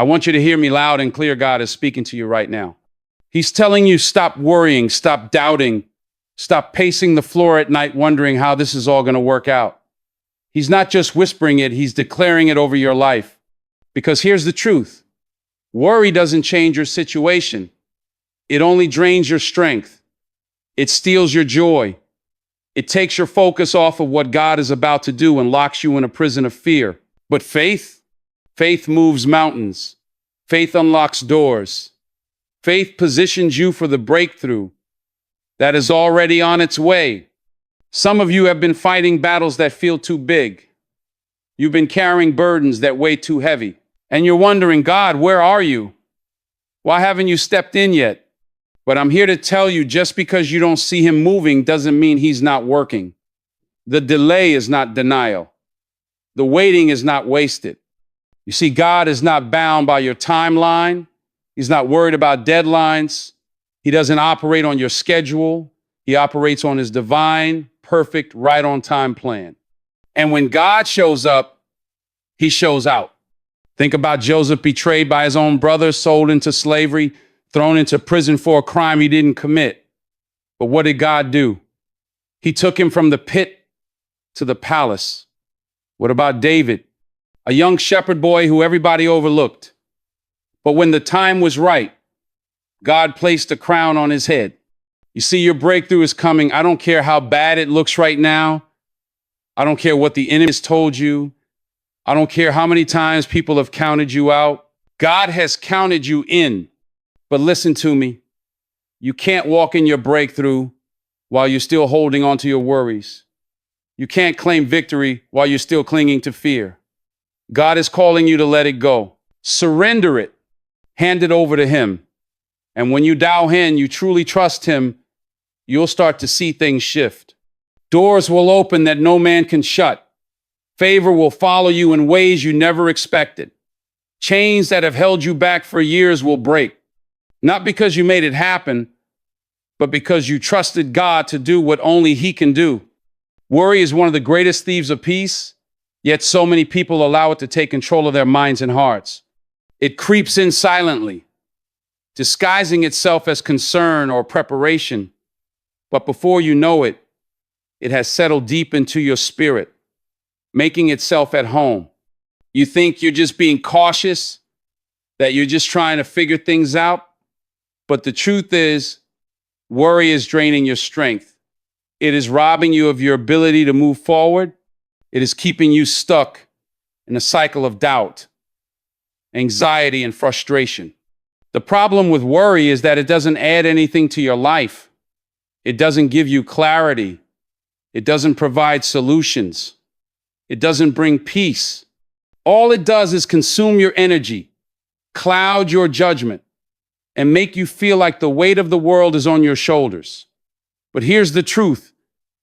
I want you to hear me loud and clear. God is speaking to you right now. He's telling you, stop worrying, stop doubting, stop pacing the floor at night wondering how this is all going to work out. He's not just whispering it, he's declaring it over your life. Because here's the truth. Worry doesn't change your situation. It only drains your strength. It steals your joy. It takes your focus off of what God is about to do and locks you in a prison of fear. But faith moves mountains. Faith unlocks doors. Faith positions you for the breakthrough that is already on its way. Some of you have been fighting battles that feel too big. You've been carrying burdens that weigh too heavy. And you're wondering, God, where are you? Why haven't you stepped in yet? But I'm here to tell you, just because you don't see him moving doesn't mean he's not working. The delay is not denial. The waiting is not wasted. You see, God is not bound by your timeline. He's not worried about deadlines. He doesn't operate on your schedule. He operates on his divine, perfect, right on time plan. And when God shows up, he shows out. Think about Joseph, betrayed by his own brothers, sold into slavery, thrown into prison for a crime he didn't commit. But what did God do? He took him from the pit to the palace. What about David? A young shepherd boy who everybody overlooked. But when the time was right, God placed a crown on his head. You see, your breakthrough is coming. I don't care how bad it looks right now. I don't care what the enemy has told you. I don't care how many times people have counted you out. God has counted you in. But listen to me. You can't walk in your breakthrough while you're still holding on to your worries. You can't claim victory while you're still clinging to fear. God is calling you to let it go. Surrender it. Hand it over to him. And when you dial in, you truly trust him, you'll start to see things shift. Doors will open that no man can shut. Favor will follow you in ways you never expected. Chains that have held you back for years will break. Not because you made it happen, but because you trusted God to do what only he can do. Worry is one of the greatest thieves of peace, yet so many people allow it to take control of their minds and hearts. It creeps in silently, disguising itself as concern or preparation. But before you know it, it has settled deep into your spirit, making itself at home. You think you're just being cautious, that you're just trying to figure things out. But the truth is, worry is draining your strength. It is robbing you of your ability to move forward. It is keeping you stuck in a cycle of doubt, anxiety, and frustration. The problem with worry is that it doesn't add anything to your life. It doesn't give you clarity. It doesn't provide solutions. It doesn't bring peace. All it does is consume your energy, cloud your judgment, and make you feel like the weight of the world is on your shoulders. But here's the truth.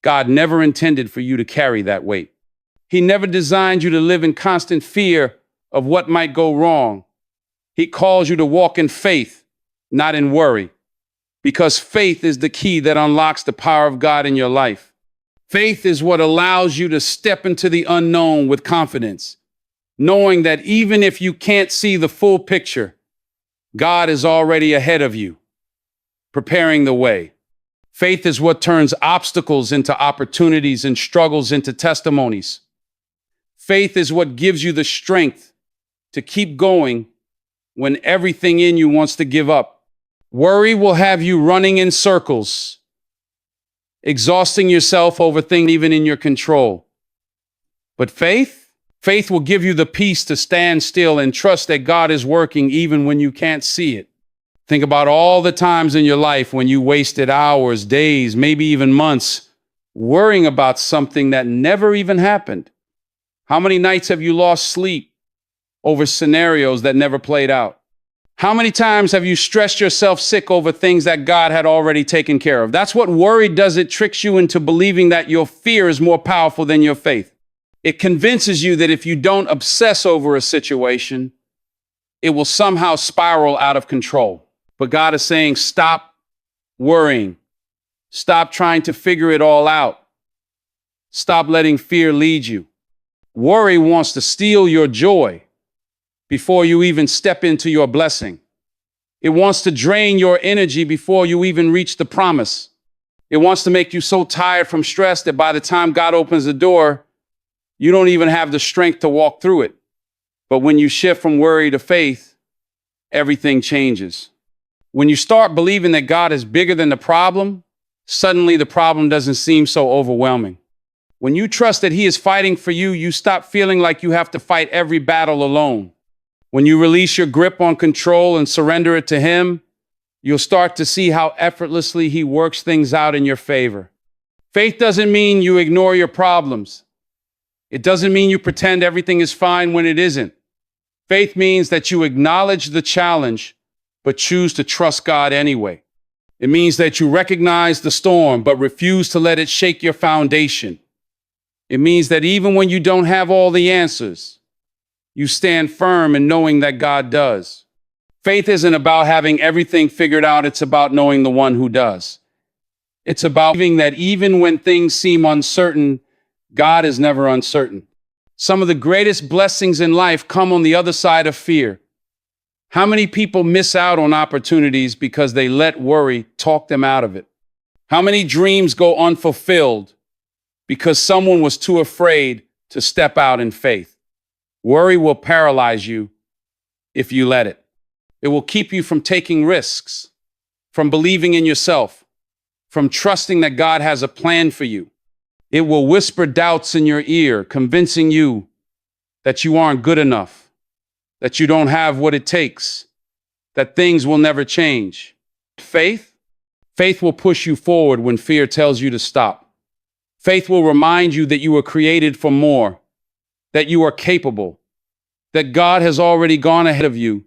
God never intended for you to carry that weight. He never designed you to live in constant fear of what might go wrong. He calls you to walk in faith, not in worry, because faith is the key that unlocks the power of God in your life. Faith is what allows you to step into the unknown with confidence, knowing that even if you can't see the full picture, God is already ahead of you, preparing the way. Faith is what turns obstacles into opportunities and struggles into testimonies. Faith is what gives you the strength to keep going when everything in you wants to give up. Worry will have you running in circles, exhausting yourself over things even in your control. But faith will give you the peace to stand still and trust that God is working even when you can't see it. Think about all the times in your life when you wasted hours, days, maybe even months worrying about something that never even happened. How many nights have you lost sleep over scenarios that never played out? How many times have you stressed yourself sick over things that God had already taken care of? That's what worry does. It tricks you into believing that your fear is more powerful than your faith. It convinces you that if you don't obsess over a situation, it will somehow spiral out of control. But God is saying, stop worrying. Stop trying to figure it all out. Stop letting fear lead you. Worry wants to steal your joy. before you even step into your blessing. It wants to drain your energy before you even reach the promise. It wants to make you so tired from stress that by the time God opens the door, you don't even have the strength to walk through it. But when you shift from worry to faith, everything changes. When you start believing that God is bigger than the problem, suddenly the problem doesn't seem so overwhelming. When you trust that He is fighting for you, you stop feeling like you have to fight every battle alone. When you release your grip on control and surrender it to Him, you'll start to see how effortlessly He works things out in your favor. Faith doesn't mean you ignore your problems. It doesn't mean you pretend everything is fine when it isn't. Faith means that you acknowledge the challenge, but choose to trust God anyway. It means that you recognize the storm, but refuse to let it shake your foundation. It means that even when you don't have all the answers, you stand firm in knowing that God does. Faith isn't about having everything figured out. It's about knowing the one who does. It's about believing that even when things seem uncertain, God is never uncertain. Some of the greatest blessings in life come on the other side of fear. How many people miss out on opportunities because they let worry talk them out of it? How many dreams go unfulfilled because someone was too afraid to step out in faith? Worry will paralyze you if you let it. It will keep you from taking risks, from believing in yourself, from trusting that God has a plan for you. It will whisper doubts in your ear, convincing you that you aren't good enough, that you don't have what it takes, that things will never change. Faith will push you forward when fear tells you to stop. Faith will remind you that you were created for more, that you are capable, that God has already gone ahead of you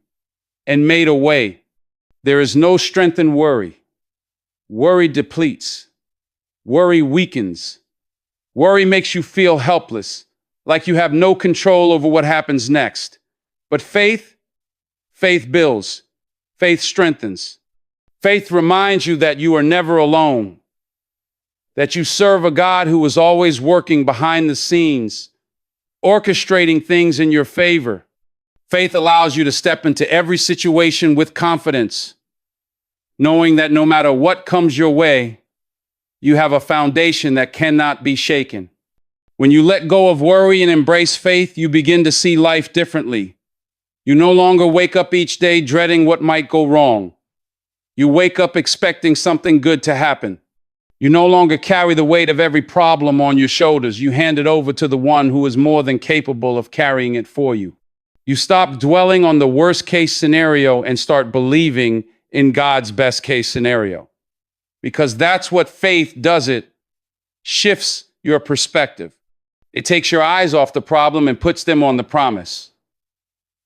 and made a way. There is no strength in worry. Worry depletes. Worry weakens. Worry makes you feel helpless, like you have no control over what happens next. But faith builds. Faith strengthens. Faith reminds you that you are never alone, that you serve a God who is always working behind the scenes, orchestrating things in your favor. Faith allows you to step into every situation with confidence, knowing that no matter what comes your way, you have a foundation that cannot be shaken. When you let go of worry and embrace faith, you begin to see life differently. You no longer wake up each day dreading what might go wrong. You wake up expecting something good to happen. You no longer carry the weight of every problem on your shoulders. You hand it over to the one who is more than capable of carrying it for you. You stop dwelling on the worst case scenario and start believing in God's best case scenario. Because that's what faith does. It shifts your perspective. It takes your eyes off the problem and puts them on the promise.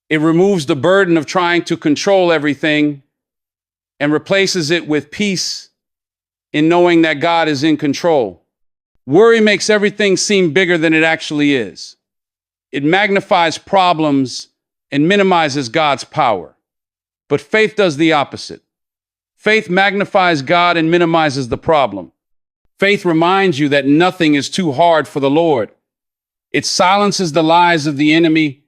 It removes the burden of trying to control everything and replaces it with peace in knowing that God is in control. Worry makes everything seem bigger than it actually is. It magnifies problems and minimizes God's power. But faith does the opposite. Faith magnifies God and minimizes the problem. Faith reminds you that nothing is too hard for the Lord. It silences the lies of the enemy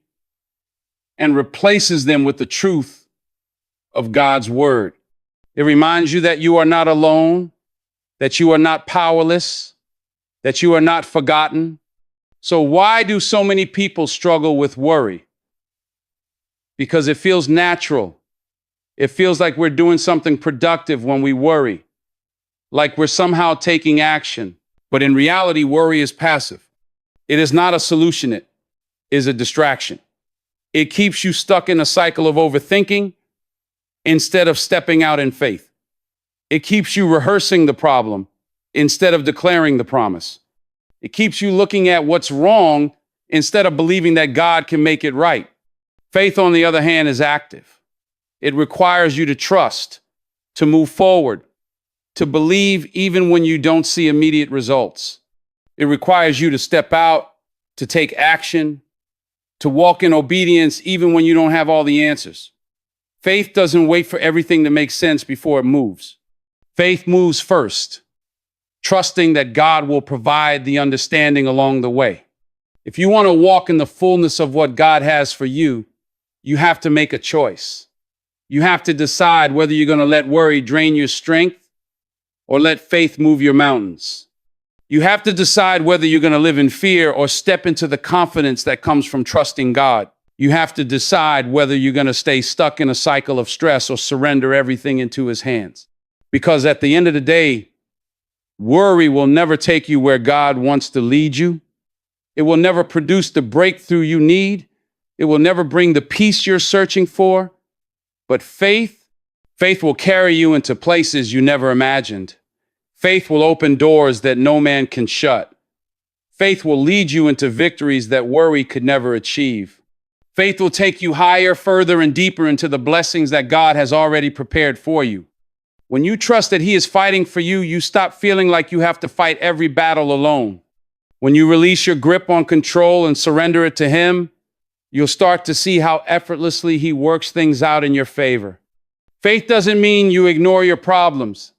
and replaces them with the truth of God's word. It reminds you that you are not alone, that you are not powerless, that you are not forgotten. So why do so many people struggle with worry? Because it feels natural. It feels like we're doing something productive when we worry, like we're somehow taking action. But in reality, worry is passive. It is not a solution. It is a distraction. It keeps you stuck in a cycle of overthinking instead of stepping out in faith. It keeps you rehearsing the problem instead of declaring the promise. It keeps you looking at what's wrong instead of believing that God can make it right. Faith, on the other hand, is active. It requires you to trust, to move forward, to believe even when you don't see immediate results. It requires you to step out, to take action, to walk in obedience even when you don't have all the answers. Faith doesn't wait for everything to make sense before it moves. Faith moves first, trusting that God will provide the understanding along the way. If you want to walk in the fullness of what God has for you, you have to make a choice. You have to decide whether you're going to let worry drain your strength or let faith move your mountains. You have to decide whether you're going to live in fear or step into the confidence that comes from trusting God. You have to decide whether you're going to stay stuck in a cycle of stress or surrender everything into His hands. Because at the end of the day, worry will never take you where God wants to lead you. It will never produce the breakthrough you need. It will never bring the peace you're searching for. But faith will carry you into places you never imagined. Faith will open doors that no man can shut. Faith will lead you into victories that worry could never achieve. Faith will take you higher, further, and deeper into the blessings that God has already prepared for you. When you trust that He is fighting for you, you stop feeling like you have to fight every battle alone. When you release your grip on control and surrender it to Him, you'll start to see how effortlessly He works things out in your favor. Faith doesn't mean you ignore your problems.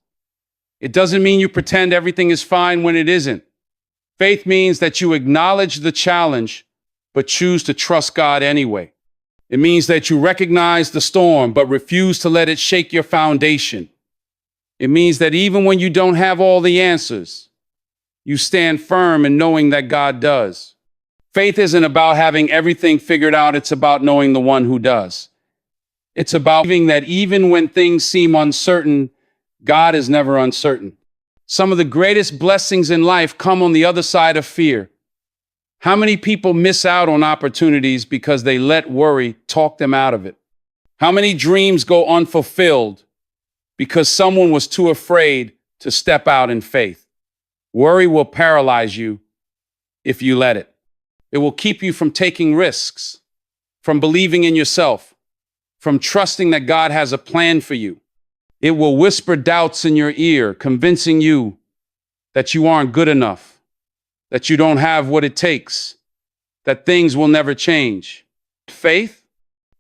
It doesn't mean you pretend everything is fine when it isn't. Faith means that you acknowledge the challenge, but choose to trust God anyway. It means that you recognize the storm, but refuse to let it shake your foundation. It means that even when you don't have all the answers, you stand firm in knowing that God does. Faith isn't about having everything figured out. It's about knowing the one who does. It's about believing that even when things seem uncertain, God is never uncertain. Some of the greatest blessings in life come on the other side of fear. How many people miss out on opportunities because they let worry talk them out of it? How many dreams go unfulfilled because someone was too afraid to step out in faith? Worry will paralyze you if you let it. It will keep you from taking risks, from believing in yourself, from trusting that God has a plan for you. It will whisper doubts in your ear, convincing you that you aren't good enough, that you don't have what it takes, that things will never change. Faith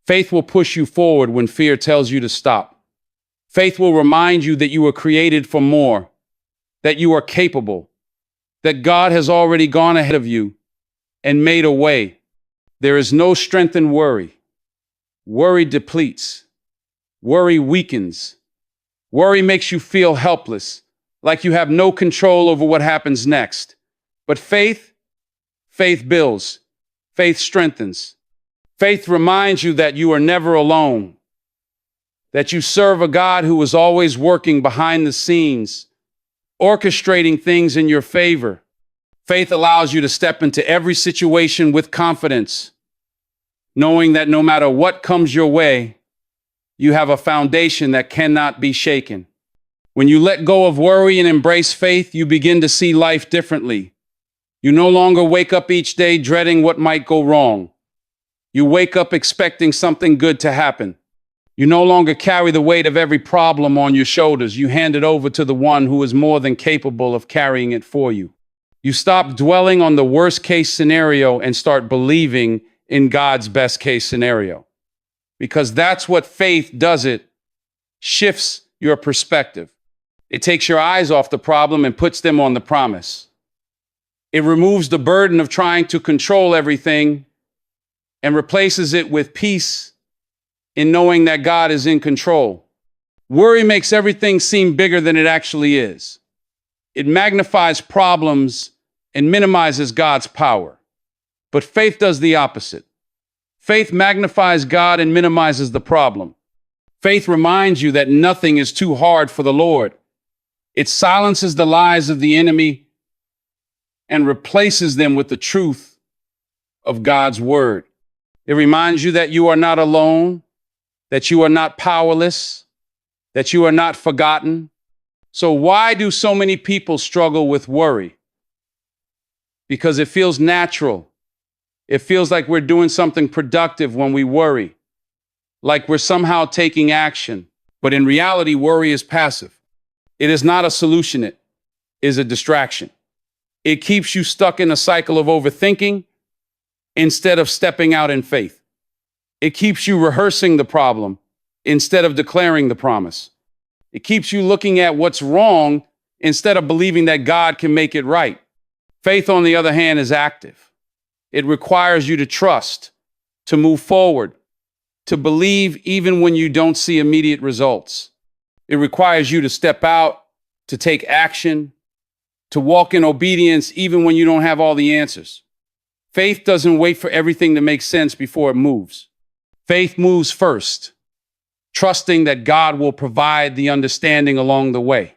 will push you forward when fear tells you to stop. Faith will remind you that you were created for more, that you are capable, that God has already gone ahead of you and made a way. There is no strength in worry. Worry depletes. Worry weakens. Worry makes you feel helpless, like you have no control over what happens next. But faith builds. Faith strengthens. Faith reminds you that you are never alone, that you serve a God who is always working behind the scenes, orchestrating things in your favor. Faith allows you to step into every situation with confidence, knowing that no matter what comes your way, you have a foundation that cannot be shaken. When you let go of worry and embrace faith, you begin to see life differently. You no longer wake up each day dreading what might go wrong. You wake up expecting something good to happen. You no longer carry the weight of every problem on your shoulders. You hand it over to the one who is more than capable of carrying it for you. You stop dwelling on the worst case scenario and start believing in God's best case scenario. Because that's what faith does. It shifts your perspective. It takes your eyes off the problem and puts them on the promise. It removes the burden of trying to control everything and replaces it with peace in knowing that God is in control. Worry makes everything seem bigger than it actually is. It magnifies problems and minimizes God's power. But faith does the opposite. Faith magnifies God and minimizes the problem. Faith reminds you that nothing is too hard for the Lord. It silences the lies of the enemy and replaces them with the truth of God's word. It reminds you that you are not alone, that you are not powerless, that you are not forgotten. So why do so many people struggle with worry? Because it feels natural. It feels like we're doing something productive when we worry, like we're somehow taking action. But in reality, worry is passive. It is not a solution. It is a distraction. It keeps you stuck in a cycle of overthinking instead of stepping out in faith. It keeps you rehearsing the problem instead of declaring the promise. It keeps you looking at what's wrong instead of believing that God can make it right. Faith, on the other hand, is active. It requires you to trust, to move forward, to believe even when you don't see immediate results. It requires you to step out, to take action, to walk in obedience even when you don't have all the answers. Faith doesn't wait for everything to make sense before it moves. Faith moves first, trusting that God will provide the understanding along the way.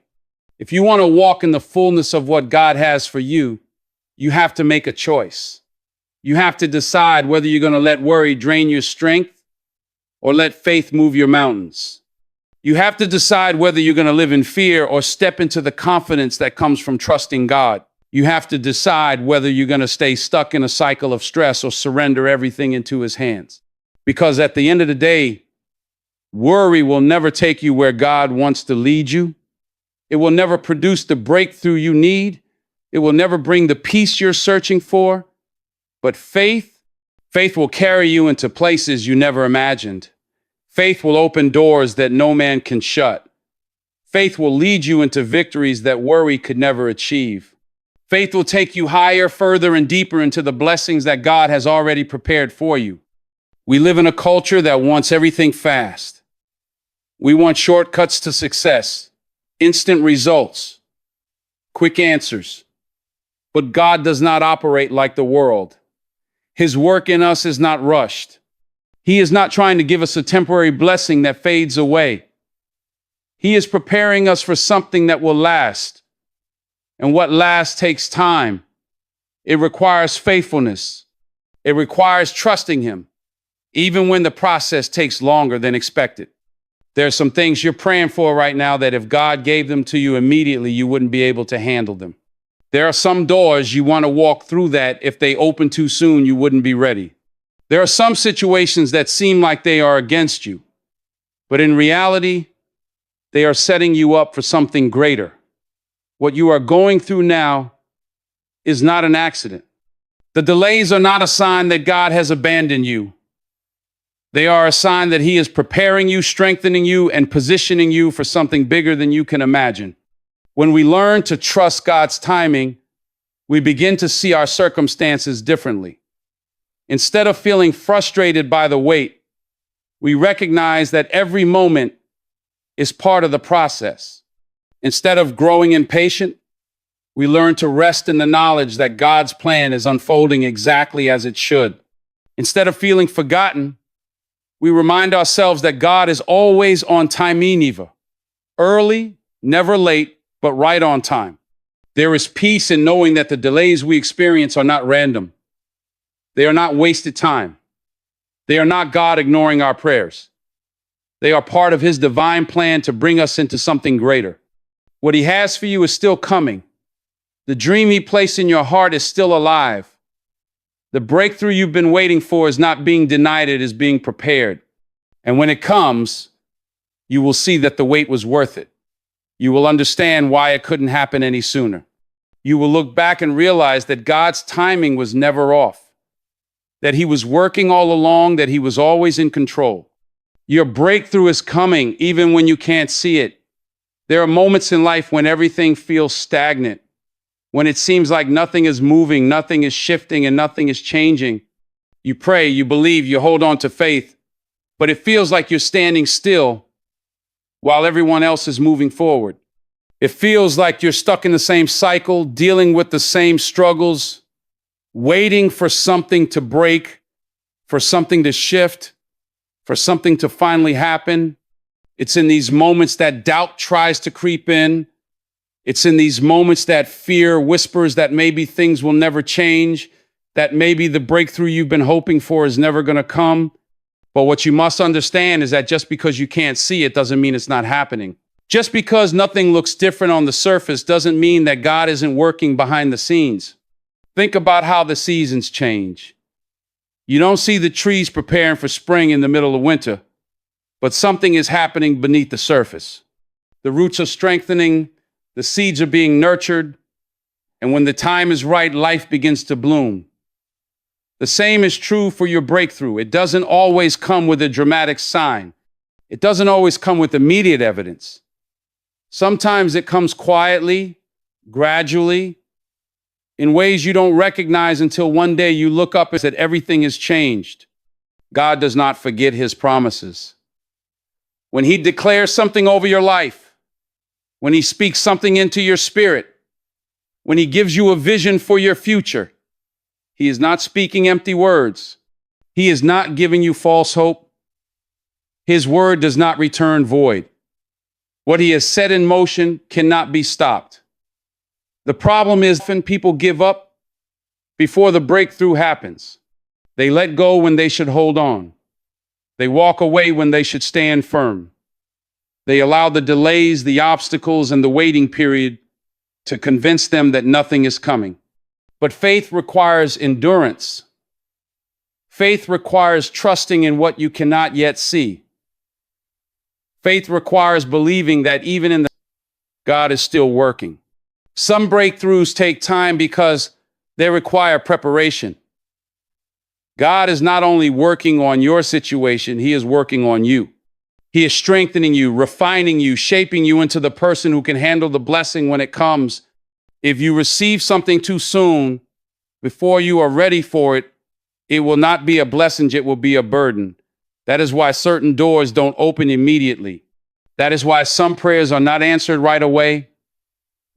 If you want to walk in the fullness of what God has for you, you have to make a choice. You have to decide whether you're going to let worry drain your strength or let faith move your mountains. You have to decide whether you're going to live in fear or step into the confidence that comes from trusting God. You have to decide whether you're going to stay stuck in a cycle of stress or surrender everything into His hands. Because at the end of the day, worry will never take you where God wants to lead you. It will never produce the breakthrough you need. It will never bring the peace you're searching for. But faith will carry you into places you never imagined. Faith will open doors that no man can shut. Faith will lead you into victories that worry could never achieve. Faith will take you higher, further, and deeper into the blessings that God has already prepared for you. We live in a culture that wants everything fast. We want shortcuts to success, instant results, quick answers. But God does not operate like the world. His work in us is not rushed. He is not trying to give us a temporary blessing that fades away. He is preparing us for something that will last. And what lasts takes time. It requires faithfulness. It requires trusting Him, even when the process takes longer than expected. There are some things you're praying for right now that if God gave them to you immediately, you wouldn't be able to handle them. There are some doors you want to walk through that if they open too soon, you wouldn't be ready. There are some situations that seem like they are against you, but in reality, they are setting you up for something greater. What you are going through now is not an accident. The delays are not a sign that God has abandoned you. They are a sign that He is preparing you, strengthening you, and positioning you for something bigger than you can imagine. When we learn to trust God's timing, we begin to see our circumstances differently. Instead of feeling frustrated by the wait, we recognize that every moment is part of the process. Instead of growing impatient, we learn to rest in the knowledge that God's plan is unfolding exactly as it should. Instead of feeling forgotten, we remind ourselves that God is always on timing, early, never late, but right on time. There is peace in knowing that the delays we experience are not random. They are not wasted time. They are not God ignoring our prayers. They are part of His divine plan to bring us into something greater. What He has for you is still coming. The dream He placed in your heart is still alive. The breakthrough you've been waiting for is not being denied, it is being prepared. And when it comes, you will see that the wait was worth it. You will understand why it couldn't happen any sooner. You will look back and realize that God's timing was never off, that He was working all along, that He was always in control. Your breakthrough is coming even when you can't see it. There are moments in life when everything feels stagnant, when it seems like nothing is moving, nothing is shifting, and nothing is changing. You pray, you believe, you hold on to faith, but it feels like you're standing still while everyone else is moving forward. It feels like you're stuck in the same cycle, dealing with the same struggles, waiting for something to break, for something to shift, for something to finally happen. It's in these moments that doubt tries to creep in. It's in these moments that fear whispers that maybe things will never change, that maybe the breakthrough you've been hoping for is never going to come. But what you must understand is that just because you can't see it doesn't mean it's not happening. Just because nothing looks different on the surface doesn't mean that God isn't working behind the scenes. Think about how the seasons change. You don't see the trees preparing for spring in the middle of winter, but something is happening beneath the surface. The roots are strengthening, the seeds are being nurtured, and when the time is right, life begins to bloom. The same is true for your breakthrough. It doesn't always come with a dramatic sign. It doesn't always come with immediate evidence. Sometimes it comes quietly, gradually, in ways you don't recognize until one day you look up and that everything has changed. God does not forget his promises. When he declares something over your life, when he speaks something into your spirit, when he gives you a vision for your future, he is not speaking empty words. He is not giving you false hope. His word does not return void. What he has set in motion cannot be stopped. The problem is often people give up before the breakthrough happens. They let go when they should hold on. They walk away when they should stand firm. They allow the delays, the obstacles, and the waiting period to convince them that nothing is coming. But faith requires endurance. Faith requires trusting in what you cannot yet see. Faith requires believing that even in the God is still working. Some breakthroughs take time because they require preparation. God is not only working on your situation, he is working on you. He is strengthening you, refining you, shaping you into the person who can handle the blessing when it comes. If you receive something too soon, before you are ready for it, it will not be a blessing, it will be a burden. That is why certain doors don't open immediately. That is why some prayers are not answered right away.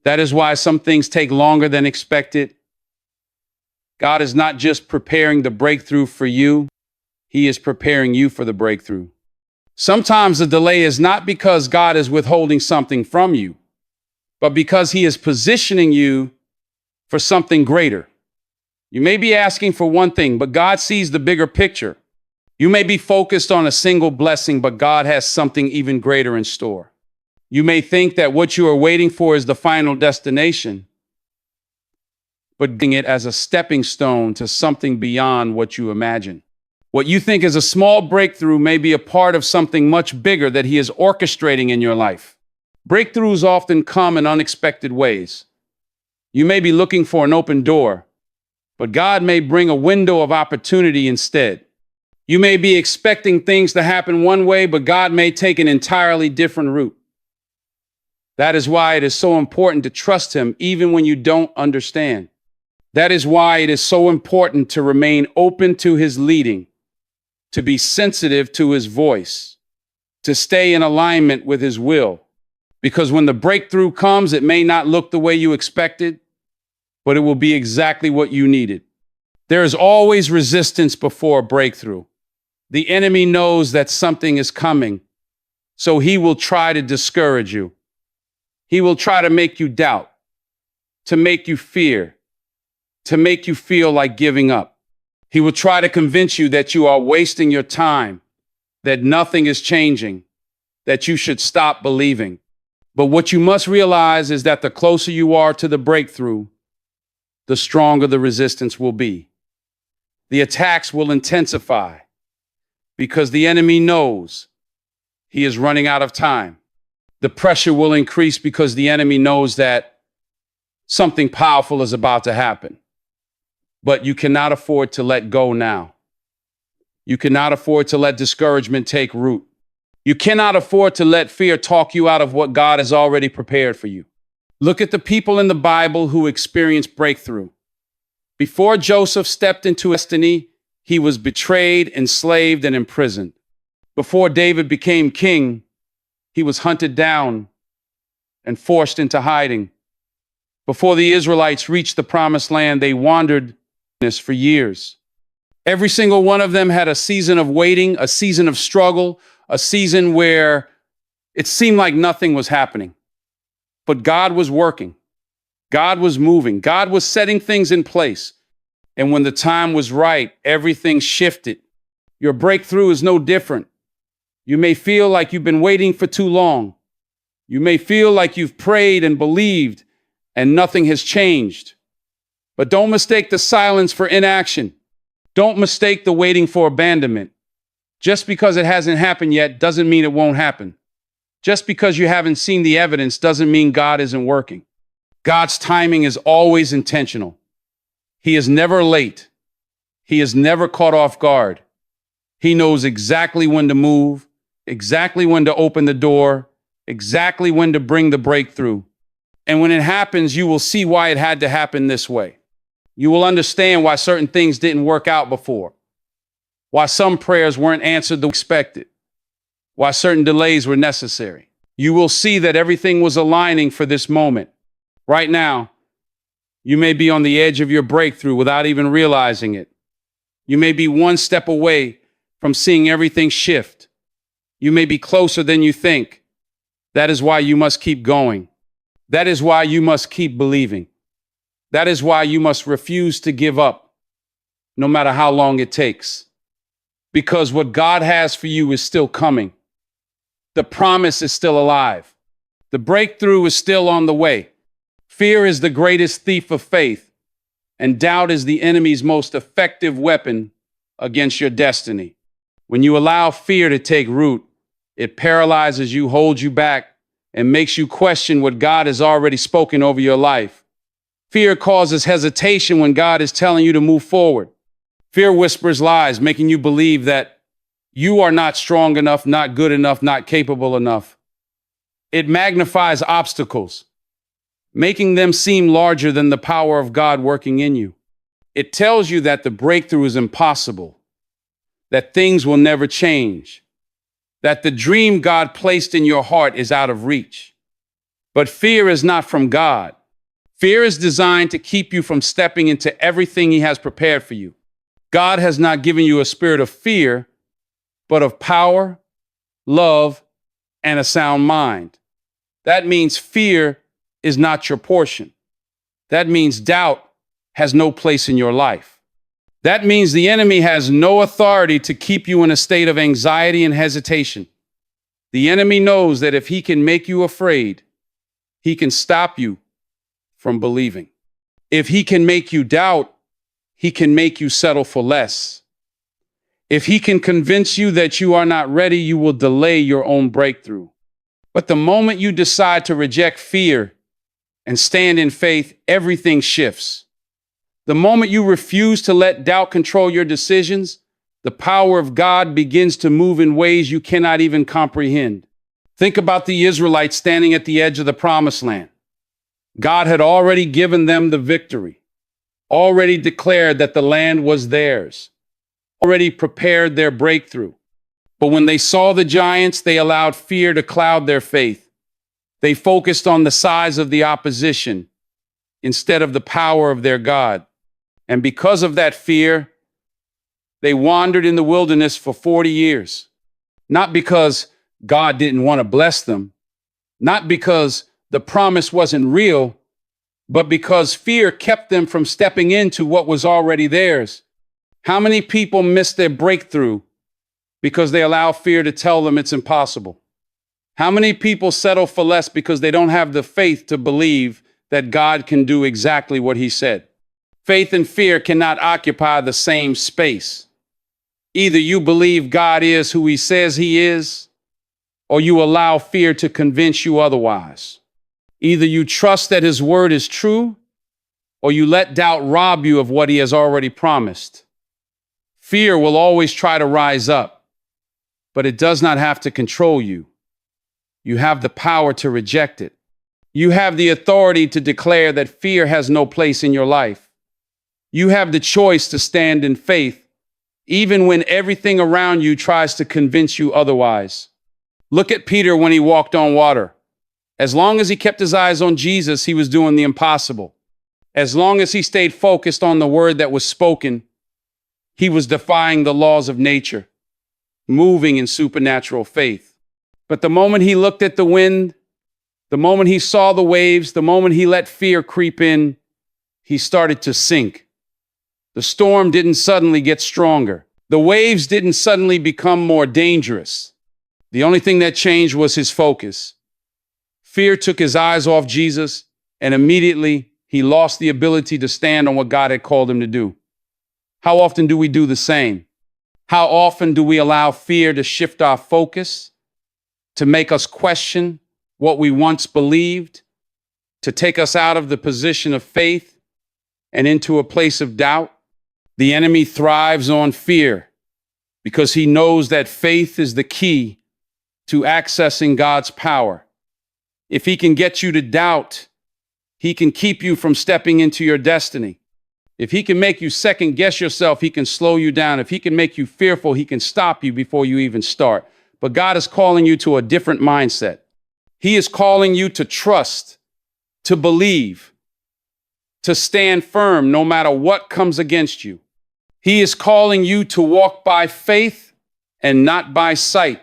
That is why some things take longer than expected. God is not just preparing the breakthrough for you, he is preparing you for the breakthrough. Sometimes the delay is not because God is withholding something from you, but because he is positioning you for something greater. You may be asking for one thing, but God sees the bigger picture. You may be focused on a single blessing, but God has something even greater in store. You may think that what you are waiting for is the final destination, but seeing it as a stepping stone to something beyond what you imagine. What you think is a small breakthrough may be a part of something much bigger that he is orchestrating in your life. Breakthroughs often come in unexpected ways. You may be looking for an open door, but God may bring a window of opportunity instead. You may be expecting things to happen one way, but God may take an entirely different route. That is why it is so important to trust him even when you don't understand. That is why it is so important to remain open to his leading, to be sensitive to his voice, to stay in alignment with his will. Because when the breakthrough comes, it may not look the way you expected, but it will be exactly what you needed. There is always resistance before a breakthrough. The enemy knows that something is coming, so he will try to discourage you. He will try to make you doubt, to make you fear, to make you feel like giving up. He will try to convince you that you are wasting your time, that nothing is changing, that you should stop believing. But what you must realize is that the closer you are to the breakthrough, the stronger the resistance will be. The attacks will intensify because the enemy knows he is running out of time. The pressure will increase because the enemy knows that something powerful is about to happen. But you cannot afford to let go now. You cannot afford to let discouragement take root. You cannot afford to let fear talk you out of what God has already prepared for you. Look at the people in the Bible who experienced breakthrough. Before Joseph stepped into destiny, he was betrayed, enslaved, and imprisoned. Before David became king, he was hunted down and forced into hiding. Before the Israelites reached the promised land, they wandered for years. Every single one of them had a season of waiting, a season of struggle, a season where it seemed like nothing was happening. But God was working. God was moving. God was setting things in place. And when the time was right, everything shifted. Your breakthrough is no different. You may feel like you've been waiting for too long. You may feel like you've prayed and believed and nothing has changed. But don't mistake the silence for inaction. Don't mistake the waiting for abandonment. Just because it hasn't happened yet doesn't mean it won't happen. Just because you haven't seen the evidence doesn't mean God isn't working. God's timing is always intentional. He is never late. He is never caught off guard. He knows exactly when to move, exactly when to open the door, exactly when to bring the breakthrough. And when it happens, you will see why it had to happen this way. You will understand why certain things didn't work out before, why some prayers weren't answered the way expected, why certain delays were necessary. You will see that everything was aligning for this moment. Right now, you may be on the edge of your breakthrough without even realizing it. You may be one step away from seeing everything shift. You may be closer than you think. That is why you must keep going. That is why you must keep believing. That is why you must refuse to give up, no matter how long it takes. Because what God has for you is still coming. The promise is still alive. The breakthrough is still on the way. Fear is the greatest thief of faith, and doubt is the enemy's most effective weapon against your destiny. When you allow fear to take root, it paralyzes you, holds you back, and makes you question what God has already spoken over your life. Fear causes hesitation when God is telling you to move forward. Fear whispers lies, making you believe that you are not strong enough, not good enough, not capable enough. It magnifies obstacles, making them seem larger than the power of God working in you. It tells you that the breakthrough is impossible, that things will never change, that the dream God placed in your heart is out of reach. But fear is not from God. Fear is designed to keep you from stepping into everything He has prepared for you. God has not given you a spirit of fear, but of power, love, and a sound mind. That means fear is not your portion. That means doubt has no place in your life. That means the enemy has no authority to keep you in a state of anxiety and hesitation. The enemy knows that if he can make you afraid, he can stop you from believing. If he can make you doubt, he can make you settle for less. If he can convince you that you are not ready, you will delay your own breakthrough. But the moment you decide to reject fear and stand in faith, everything shifts. The moment you refuse to let doubt control your decisions, the power of God begins to move in ways you cannot even comprehend. Think about the Israelites standing at the edge of the promised land. God had already given them the victory, already declared that the land was theirs, already prepared their breakthrough. But when they saw the giants, they allowed fear to cloud their faith. They focused on the size of the opposition instead of the power of their God. And because of that fear, they wandered in the wilderness for 40 years. Not because God didn't want to bless them, not because the promise wasn't real, but because fear kept them from stepping into what was already theirs. How many people miss their breakthrough because they allow fear to tell them it's impossible? How many people settle for less because they don't have the faith to believe that God can do exactly what He said? Faith and fear cannot occupy the same space. Either you believe God is who He says He is, or you allow fear to convince you otherwise. Either you trust that His word is true, or you let doubt rob you of what He has already promised. Fear will always try to rise up, but it does not have to control you. You have the power to reject it. You have the authority to declare that fear has no place in your life. You have the choice to stand in faith, even when everything around you tries to convince you otherwise. Look at Peter when he walked on water. As long as he kept his eyes on Jesus, he was doing the impossible. As long as he stayed focused on the word that was spoken, he was defying the laws of nature, moving in supernatural faith. But the moment he looked at the wind, the moment he saw the waves, the moment he let fear creep in, he started to sink. The storm didn't suddenly get stronger. The waves didn't suddenly become more dangerous. The only thing that changed was his focus. Fear took his eyes off Jesus, and immediately he lost the ability to stand on what God had called him to do. How often do we do the same? How often do we allow fear to shift our focus, to make us question what we once believed, to take us out of the position of faith and into a place of doubt? The enemy thrives on fear because he knows that faith is the key to accessing God's power. If he can get you to doubt, he can keep you from stepping into your destiny. If he can make you second guess yourself, he can slow you down. If he can make you fearful, he can stop you before you even start. But God is calling you to a different mindset. He is calling you to trust, to believe, to stand firm no matter what comes against you. He is calling you to walk by faith and not by sight,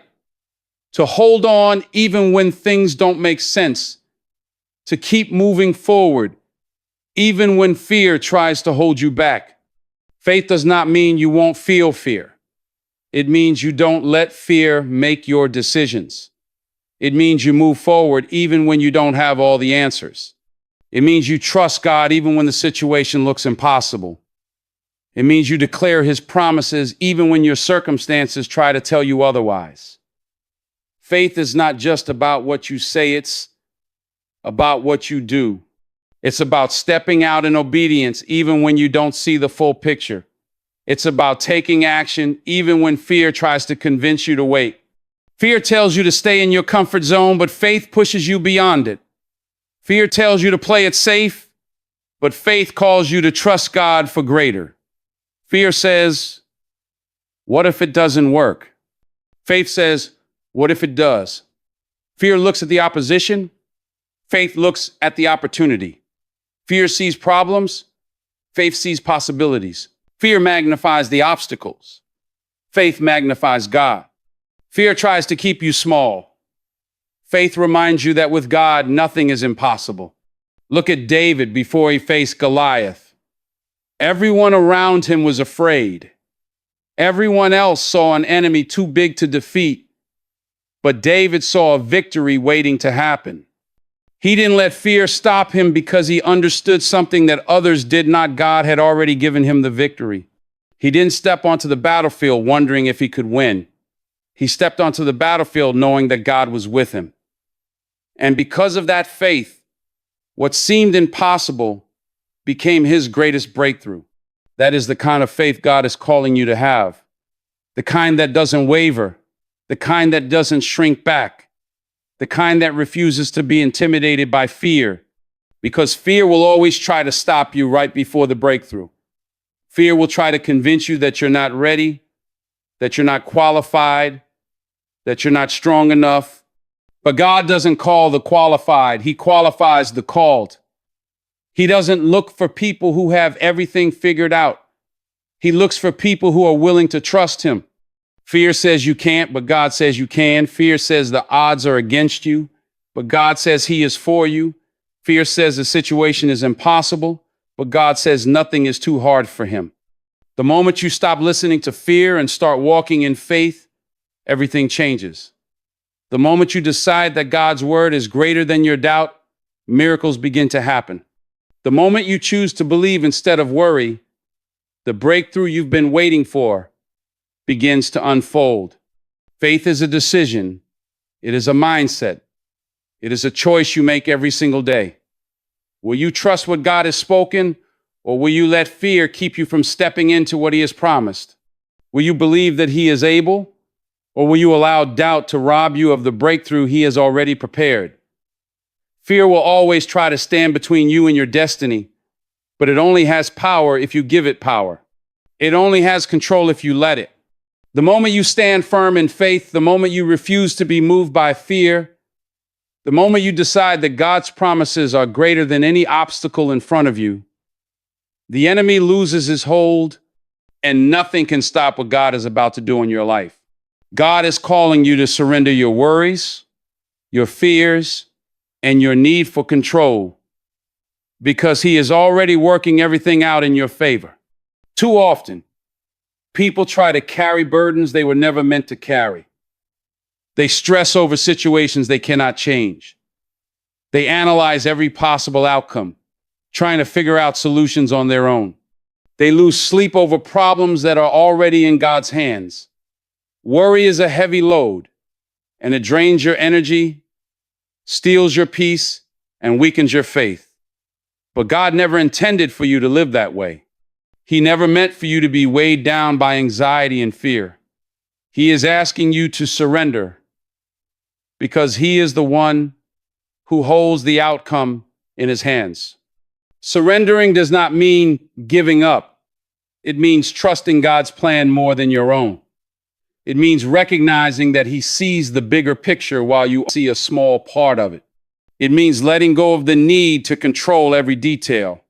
to hold on even when things don't make sense, to keep moving forward even when fear tries to hold you back. Faith does not mean you won't feel fear. It means you don't let fear make your decisions. It means you move forward even when you don't have all the answers. It means you trust God even when the situation looks impossible. It means you declare his promises even when your circumstances try to tell you otherwise. Faith is not just about what you say, it's about what you do. It's about stepping out in obedience even when you don't see the full picture. It's about taking action even when fear tries to convince you to wait. Fear tells you to stay in your comfort zone, but faith pushes you beyond it. Fear tells you to play it safe, but faith calls you to trust God for greater. Fear says, what if it doesn't work? Faith says, what if it does? Fear looks at the opposition. Faith looks at the opportunity. Fear sees problems. Faith sees possibilities. Fear magnifies the obstacles. Faith magnifies God. Fear tries to keep you small. Faith reminds you that with God, nothing is impossible. Look at David before he faced Goliath. Everyone around him was afraid. Everyone else saw an enemy too big to defeat. But David saw a victory waiting to happen. He didn't let fear stop him because he understood something that others did not. God had already given him the victory. He didn't step onto the battlefield wondering if he could win. He stepped onto the battlefield knowing that God was with him. And because of that faith, what seemed impossible became his greatest breakthrough. That is the kind of faith God is calling you to have. The kind that doesn't waver. The kind that doesn't shrink back. The kind that refuses to be intimidated by fear. Because fear will always try to stop you right before the breakthrough. Fear will try to convince you that you're not ready, that you're not qualified, that you're not strong enough. But God doesn't call the qualified. He qualifies the called. He doesn't look for people who have everything figured out. He looks for people who are willing to trust him. Fear says you can't, but God says you can. Fear says the odds are against you, but God says he is for you. Fear says the situation is impossible, but God says nothing is too hard for him. The moment you stop listening to fear and start walking in faith, everything changes. The moment you decide that God's word is greater than your doubt, miracles begin to happen. The moment you choose to believe instead of worry, the breakthrough you've been waiting for begins to unfold. Faith is a decision. It is a mindset. It is a choice you make every single day. Will you trust what God has spoken, or will you let fear keep you from stepping into what he has promised? Will you believe that he is able, or will you allow doubt to rob you of the breakthrough he has already prepared? Fear will always try to stand between you and your destiny, but it only has power if you give it power. It only has control if you let it. The moment you stand firm in faith, the moment you refuse to be moved by fear, the moment you decide that God's promises are greater than any obstacle in front of you, the enemy loses his hold and nothing can stop what God is about to do in your life. God is calling you to surrender your worries, your fears, and your need for control because he is already working everything out in your favor. Too often, people try to carry burdens they were never meant to carry. They stress over situations they cannot change. They analyze every possible outcome, trying to figure out solutions on their own. They lose sleep over problems that are already in God's hands. Worry is a heavy load, and it drains your energy, steals your peace, and weakens your faith. But God never intended for you to live that way. He never meant for you to be weighed down by anxiety and fear. He is asking you to surrender because he is the one who holds the outcome in his hands. Surrendering does not mean giving up. It means trusting God's plan more than your own. It means recognizing that He sees the bigger picture while you see a small part of it. It means letting go of the need to control every detail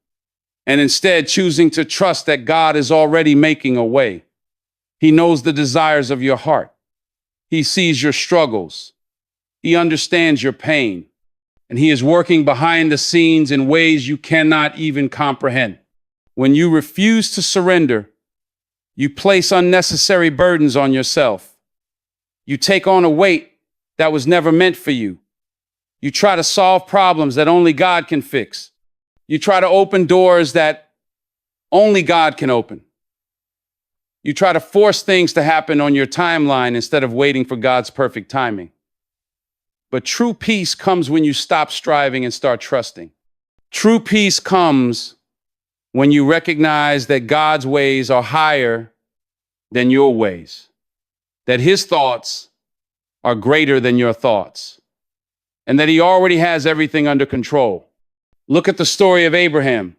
and instead choosing to trust that God is already making a way. He knows the desires of your heart. He sees your struggles. He understands your pain. And He is working behind the scenes in ways you cannot even comprehend. When you refuse to surrender, you place unnecessary burdens on yourself. You take on a weight that was never meant for you. You try to solve problems that only God can fix. You try to open doors that only God can open. You try to force things to happen on your timeline instead of waiting for God's perfect timing. But true peace comes when you stop striving and start trusting. True peace comes when you recognize that God's ways are higher than your ways, that His thoughts are greater than your thoughts, and that He already has everything under control. Look at the story of Abraham.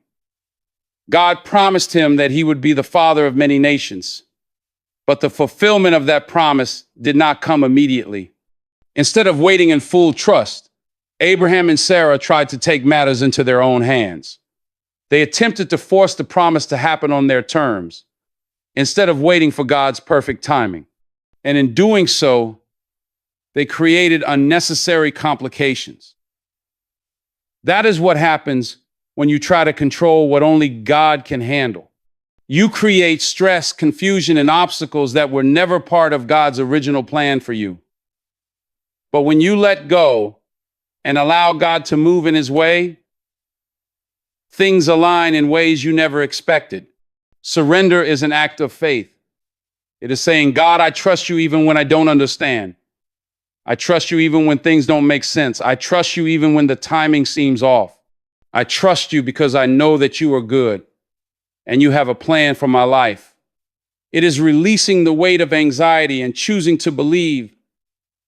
God promised him that he would be the father of many nations, but the fulfillment of that promise did not come immediately. Instead of waiting in full trust, Abraham and Sarah tried to take matters into their own hands. They attempted to force the promise to happen on their terms, instead of waiting for God's perfect timing. And in doing so, they created unnecessary complications. That is what happens when you try to control what only God can handle. You create stress, confusion, and obstacles that were never part of God's original plan for you. But when you let go and allow God to move in His way, things align in ways you never expected. Surrender is an act of faith. It is saying, God, I trust you even when I don't understand. I trust you even when things don't make sense. I trust you even when the timing seems off. I trust you because I know that you are good and you have a plan for my life. It is releasing the weight of anxiety and choosing to believe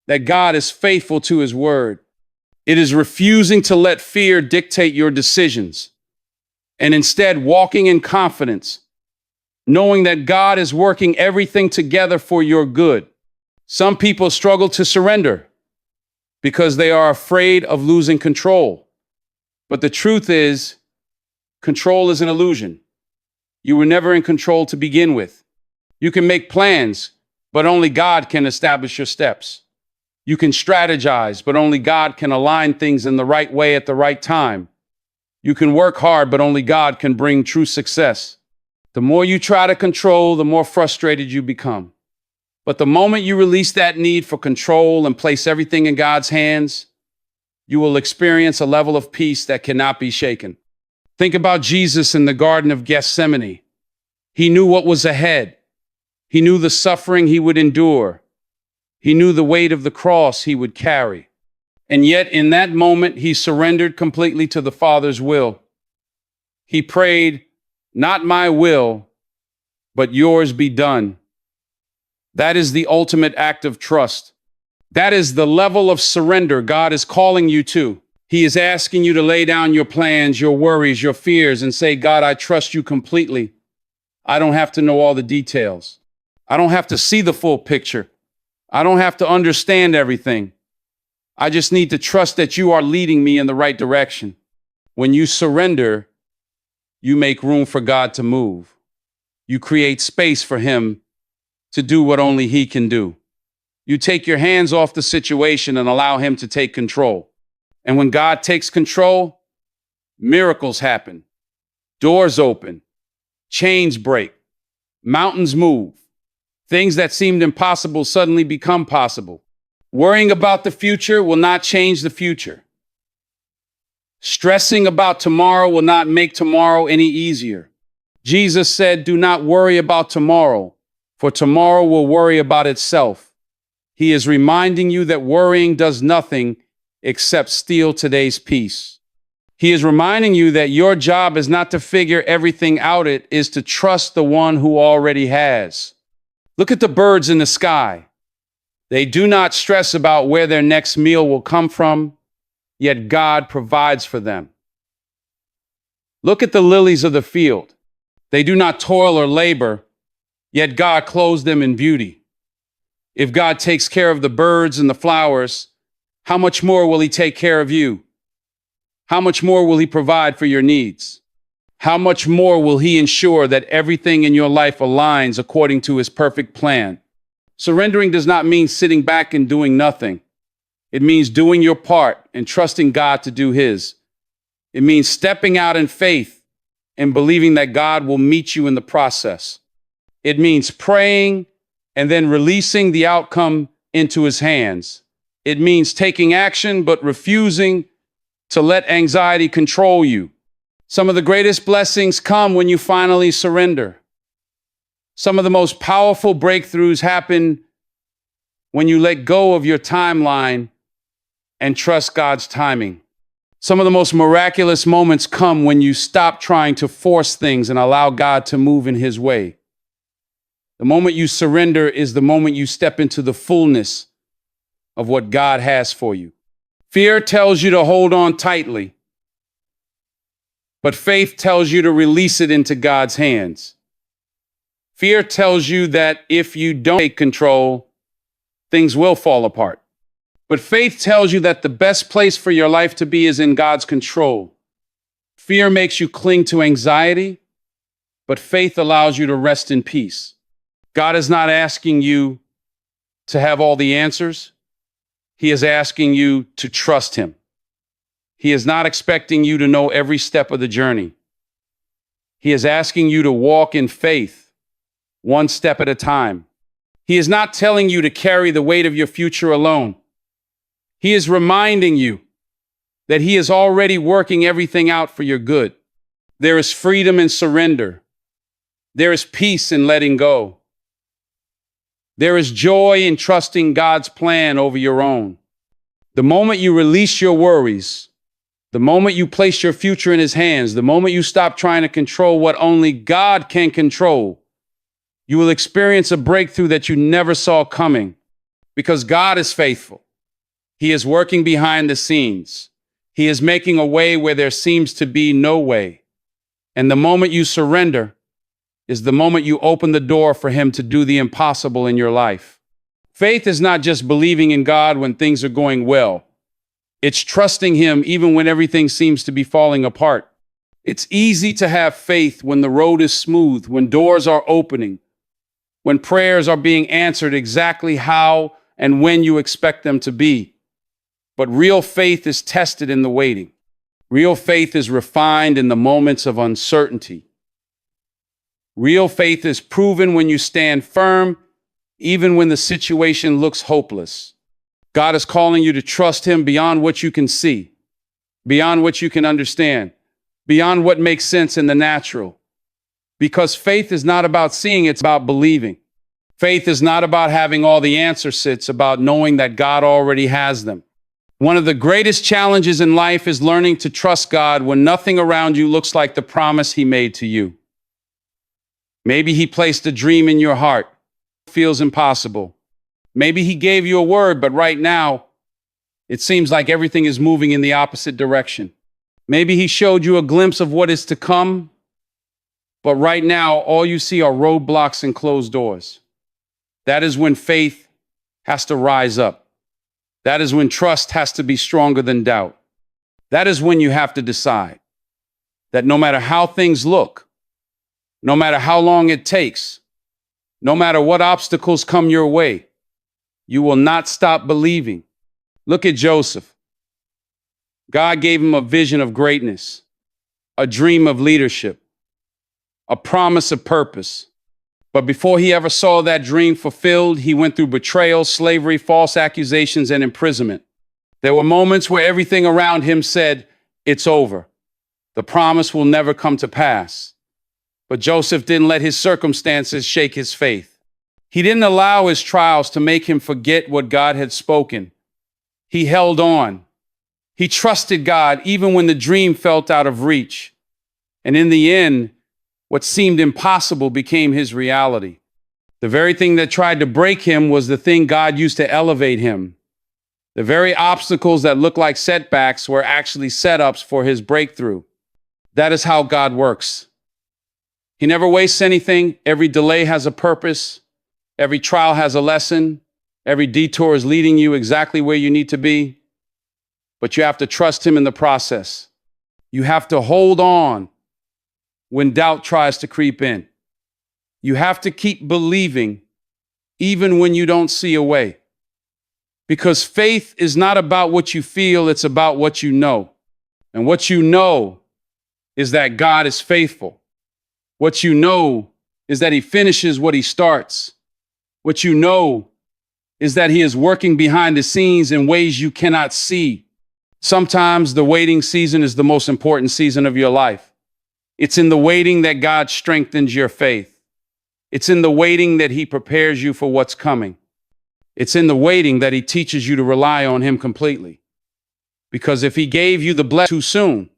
that God is faithful to His word. It is refusing to let fear dictate your decisions and instead walking in confidence, knowing that God is working everything together for your good. Some people struggle to surrender because they are afraid of losing control. But the truth is, control is an illusion. You were never in control to begin with. You can make plans, but only God can establish your steps. You can strategize, but only God can align things in the right way at the right time. You can work hard, but only God can bring true success. The more you try to control, the more frustrated you become. But the moment you release that need for control and place everything in God's hands, you will experience a level of peace that cannot be shaken. Think about Jesus in the Garden of Gethsemane. He knew what was ahead. He knew the suffering He would endure. He knew the weight of the cross He would carry. And yet in that moment, He surrendered completely to the Father's will. He prayed, "Not my will, but yours be done." That is the ultimate act of trust. That is the level of surrender God is calling you to. He is asking you to lay down your plans, your worries, your fears, and say, God, I trust you completely. I don't have to know all the details. I don't have to see the full picture. I don't have to understand everything. I just need to trust that you are leading me in the right direction. When you surrender, you make room for God to move. You create space for Him to do what only He can do. You take your hands off the situation and allow Him to take control. And when God takes control, miracles happen. Doors open. Chains break. Mountains move. Things that seemed impossible suddenly become possible. Worrying about the future will not change the future. Stressing about tomorrow will not make tomorrow any easier. Jesus said, do not worry about tomorrow, for tomorrow will worry about itself. He is reminding you that worrying does nothing except steal today's peace. He is reminding you that your job is not to figure everything out, it is to trust the one who already has. Look at the birds in the sky. They do not stress about where their next meal will come from, yet God provides for them. Look at the lilies of the field. They do not toil or labor, yet God clothes them in beauty. If God takes care of the birds and the flowers, how much more will He take care of you? How much more will He provide for your needs? How much more will He ensure that everything in your life aligns according to His perfect plan? Surrendering does not mean sitting back and doing nothing. It means doing your part and trusting God to do His. It means stepping out in faith and believing that God will meet you in the process. It means praying and then releasing the outcome into His hands. It means taking action but refusing to let anxiety control you. Some of the greatest blessings come when you finally surrender. Some of the most powerful breakthroughs happen when you let go of your timeline and trust God's timing. Some of the most miraculous moments come when you stop trying to force things and allow God to move in His way. The moment you surrender is the moment you step into the fullness of what God has for you. Fear tells you to hold on tightly, but faith tells you to release it into God's hands. Fear tells you that if you don't take control, things will fall apart. But faith tells you that the best place for your life to be is in God's control. Fear makes you cling to anxiety, but faith allows you to rest in peace. God is not asking you to have all the answers. He is asking you to trust Him. He is not expecting you to know every step of the journey. He is asking you to walk in faith, one step at a time. He is not telling you to carry the weight of your future alone. He is reminding you that He is already working everything out for your good. There is freedom in surrender. There is peace in letting go. There is joy in trusting God's plan over your own. The moment you release your worries, the moment you place your future in His hands, the moment you stop trying to control what only God can control, you will experience a breakthrough that you never saw coming. Because God is faithful. He is working behind the scenes. He is making a way where there seems to be no way. And the moment you surrender is the moment you open the door for Him to do the impossible in your life. Faith is not just believing in God when things are going well. It's trusting Him even when everything seems to be falling apart. It's easy to have faith when the road is smooth, when doors are opening, when prayers are being answered exactly how and when you expect them to be. But real faith is tested in the waiting. Real faith is refined in the moments of uncertainty. Real faith is proven when you stand firm, even when the situation looks hopeless. God is calling you to trust Him beyond what you can see, beyond what you can understand, beyond what makes sense in the natural. Because faith is not about seeing, it's about believing. Faith is not about having all the answers, it's about knowing that God already has them. One of the greatest challenges in life is learning to trust God when nothing around you looks like the promise He made to you. Maybe He placed a dream in your heart. It feels impossible. Maybe He gave you a word, but right now, it seems like everything is moving in the opposite direction. Maybe He showed you a glimpse of what is to come, but right now, all you see are roadblocks and closed doors. That is when faith has to rise up. That is when trust has to be stronger than doubt. That is when you have to decide that no matter how things look, no matter how long it takes, no matter what obstacles come your way, you will not stop believing. Look at Joseph. God gave him a vision of greatness, a dream of leadership, a promise of purpose. But before he ever saw that dream fulfilled, he went through betrayal, slavery, false accusations, and imprisonment. There were moments where everything around him said, "It's over. The promise will never come to pass." But Joseph didn't let his circumstances shake his faith. He didn't allow his trials to make him forget what God had spoken. He held on. He trusted God even when the dream felt out of reach. And in the end, what seemed impossible became his reality. The very thing that tried to break him was the thing God used to elevate him. The very obstacles that looked like setbacks were actually setups for his breakthrough. That is how God works. He never wastes anything. Every delay has a purpose. Every trial has a lesson. Every detour is leading you exactly where you need to be. But you have to trust him in the process. You have to hold on when doubt tries to creep in. You have to keep believing even when you don't see a way. Because faith is not about what you feel, it's about what you know. And what you know is that God is faithful. What you know is that he finishes what he starts. What you know is that he is working behind the scenes in ways you cannot see. Sometimes the waiting season is the most important season of your life. It's in the waiting that God strengthens your faith. It's in the waiting that he prepares you for what's coming. It's in the waiting that he teaches you to rely on him completely. Because if he gave you the blessing too soon,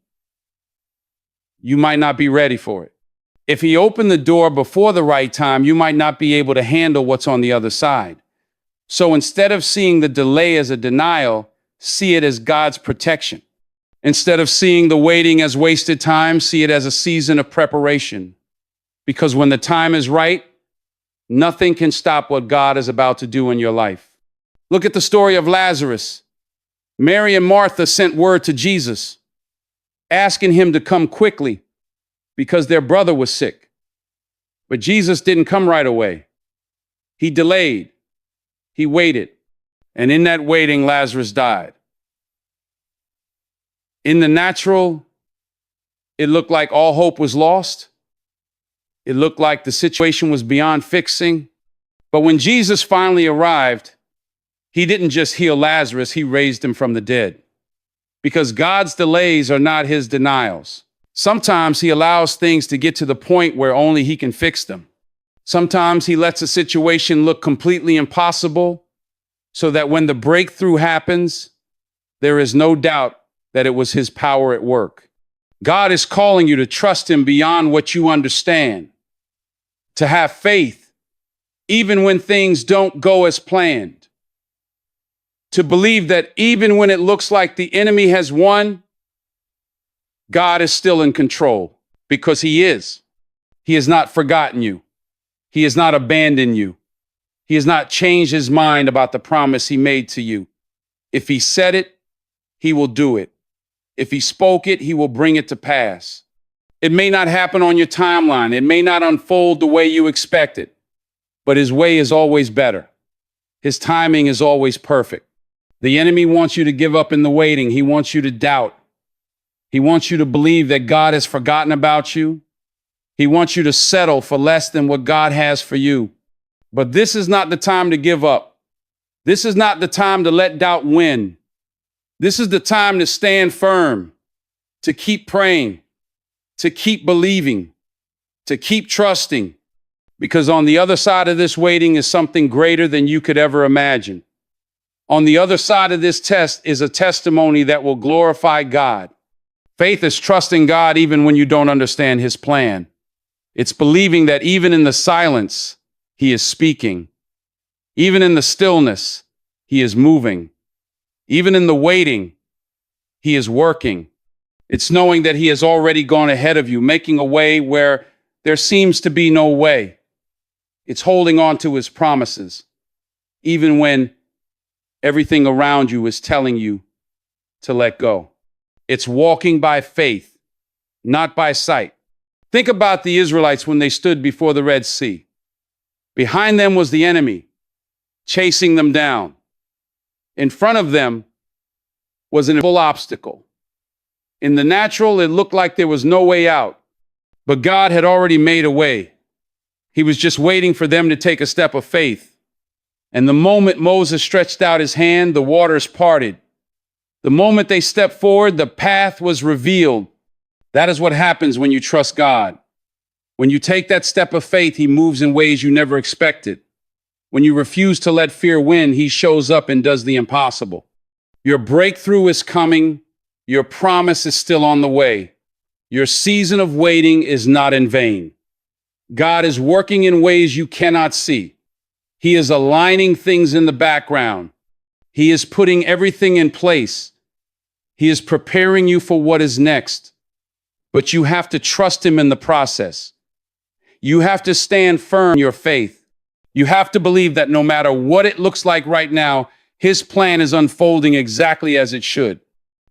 you might not be ready for it. If he opened the door before the right time, you might not be able to handle what's on the other side. So instead of seeing the delay as a denial, see it as God's protection. Instead of seeing the waiting as wasted time, see it as a season of preparation. Because when the time is right, nothing can stop what God is about to do in your life. Look at the story of Lazarus. Mary and Martha sent word to Jesus, asking him to come quickly because their brother was sick. But Jesus didn't come right away. He delayed. He waited. And in that waiting, Lazarus died. In the natural, it looked like all hope was lost. It looked like the situation was beyond fixing. But when Jesus finally arrived, he didn't just heal Lazarus, he raised him from the dead. Because God's delays are not his denials. Sometimes he allows things to get to the point where only he can fix them. Sometimes he lets a situation look completely impossible so that when the breakthrough happens, there is no doubt that it was his power at work. God is calling you to trust him beyond what you understand, to have faith even when things don't go as planned, to believe that even when it looks like the enemy has won, God is still in control because he is. He has not forgotten you. He has not abandoned you. He has not changed his mind about the promise he made to you. If he said it, he will do it. If he spoke it, he will bring it to pass. It may not happen on your timeline. It may not unfold the way you expected, but his way is always better. His timing is always perfect. The enemy wants you to give up in the waiting. He wants you to doubt. He wants you to believe that God has forgotten about you. He wants you to settle for less than what God has for you. But this is not the time to give up. This is not the time to let doubt win. This is the time to stand firm, to keep praying, to keep believing, to keep trusting, because on the other side of this waiting is something greater than you could ever imagine. On the other side of this test is a testimony that will glorify God. Faith is trusting God even when you don't understand his plan. It's believing that even in the silence, he is speaking. Even in the stillness, he is moving. Even in the waiting, he is working. It's knowing that he has already gone ahead of you, making a way where there seems to be no way. It's holding on to his promises, even when everything around you is telling you to let go. It's walking by faith, not by sight. Think about the Israelites when they stood before the Red Sea. Behind them was the enemy, chasing them down. In front of them was an full obstacle. In the natural, it looked like there was no way out, but God had already made a way. He was just waiting for them to take a step of faith. And the moment Moses stretched out his hand, the waters parted. The moment they stepped forward, the path was revealed. That is what happens when you trust God. When you take that step of faith, he moves in ways you never expected. When you refuse to let fear win, he shows up and does the impossible. Your breakthrough is coming. Your promise is still on the way. Your season of waiting is not in vain. God is working in ways you cannot see. He is aligning things in the background. He is putting everything in place. He is preparing you for what is next. but you have to trust him in the process. You have to stand firm in your faith. You have to believe that no matter what it looks like right now, his plan is unfolding exactly as it should.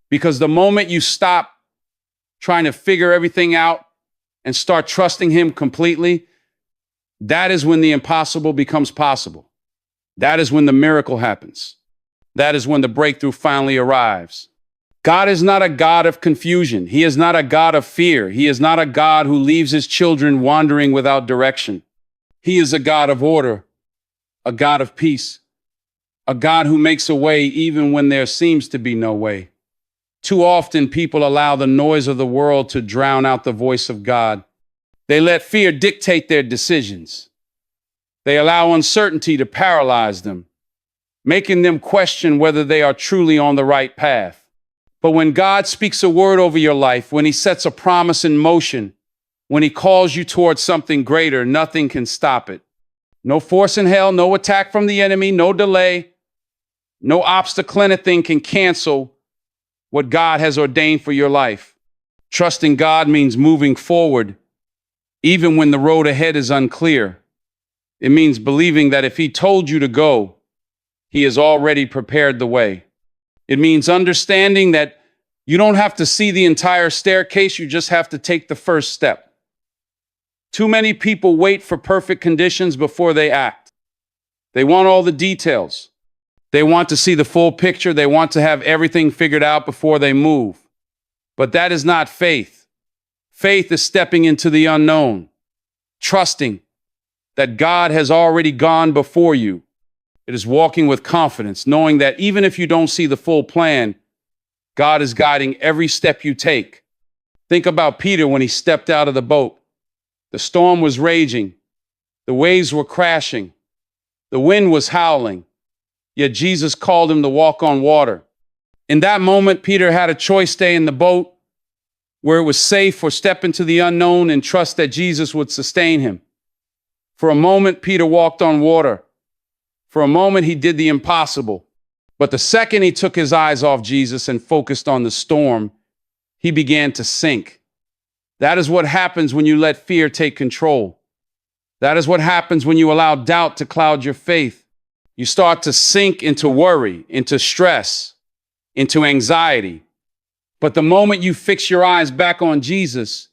Because the moment you stop trying to figure everything out and start trusting him completely, that is when the impossible becomes possible. That is when the miracle happens. That is when the breakthrough finally arrives. God is not a God of confusion. He is not a God of fear. He is not a God who leaves his children wandering without direction. He is a God of order, a God of peace, a God who makes a way even when there seems to be no way. Too often people allow the noise of the world to drown out the voice of God. They let fear dictate their decisions. They allow uncertainty to paralyze them, making them question whether they are truly on the right path. But when God speaks a word over your life, when he sets a promise in motion, when he calls you towards something greater, nothing can stop it. No force in hell, no attack from the enemy, no delay, no obstacle, anything can cancel what God has ordained for your life. Trusting God means moving forward, even when the road ahead is unclear. It means believing that if he told you to go, he has already prepared the way. It means understanding that you don't have to see the entire staircase, you just have to take the first step. Too many people wait for perfect conditions before they act. They want all the details. They want to see the full picture. They want to have everything figured out before they move. But that is not faith. Faith is stepping into the unknown, trusting that God has already gone before you. It is walking with confidence, knowing that even if you don't see the full plan, God is guiding every step you take. Think about Peter when he stepped out of the boat. The storm was raging. The waves were crashing. The wind was howling. Yet Jesus called him to walk on water. In that moment, Peter had a choice: stay in the boat where it was safe, or step into the unknown and trust that Jesus would sustain him. For a moment, Peter walked on water. For a moment, he did the impossible. But the second he took his eyes off Jesus and focused on the storm, he began to sink. That is what happens when you let fear take control. That is what happens when you allow doubt to cloud your faith. You start to sink into worry, into stress, into anxiety. But the moment you fix your eyes back on Jesus,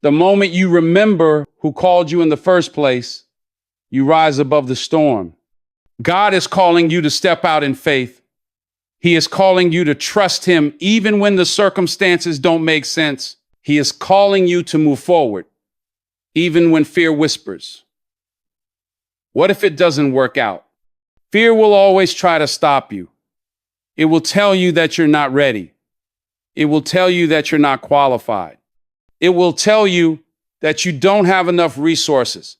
the moment you remember who called you in the first place, you rise above the storm. God is calling you to step out in faith. He is calling you to trust him even when the circumstances don't make sense. He is calling you to move forward, even when fear whispers. What if it doesn't work out? Fear will always try to stop you. It will tell you that you're not ready. It will tell you that you're not qualified. It will tell you that you don't have enough resources,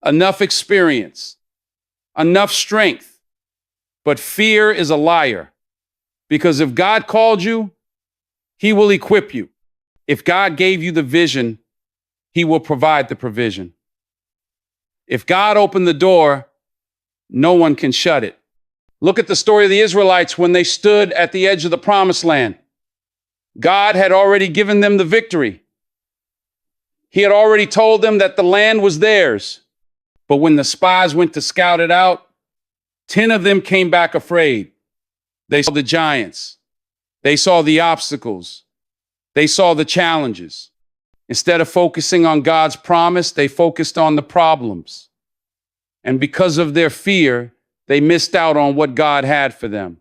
enough experience, enough strength. But fear is a liar, because if God called you, he will equip you. If God gave you the vision, he will provide the provision. If God opened the door, no one can shut it. Look at the story of the Israelites when they stood at the edge of the promised land. God had already given them the victory. He had already told them that the land was theirs. But when the spies went to scout it out, 10 of them came back afraid. They saw the giants. They saw the obstacles. They saw the challenges. Instead of focusing on God's promise, they focused on the problems. And because of their fear, they missed out on what God had for them.